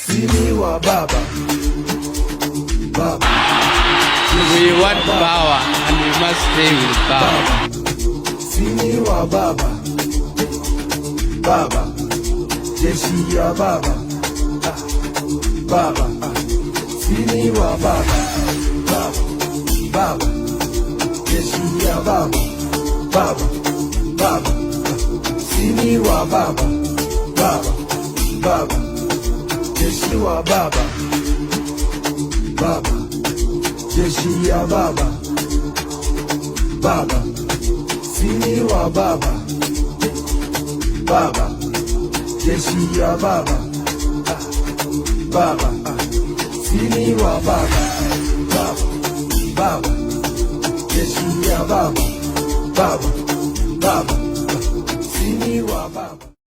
Sini wa baba. Baba. We want power and we must stay with power. Sini wa baba. Baba. Jeshi ya baba. Baba. Sini wa baba. Baba. Baba. Jeshi ya baba. Baba. Baba. Sini wa baba. Baba. Baba. Jeshi wa baba. Baba. Jeshi ya baba. Baba. Sini wa baba. Baba. Jeshi ya baba. Baba. Sini wa baba. Baba. Baba. Jeshi ya baba. Baba. Baba. Sini wa baba.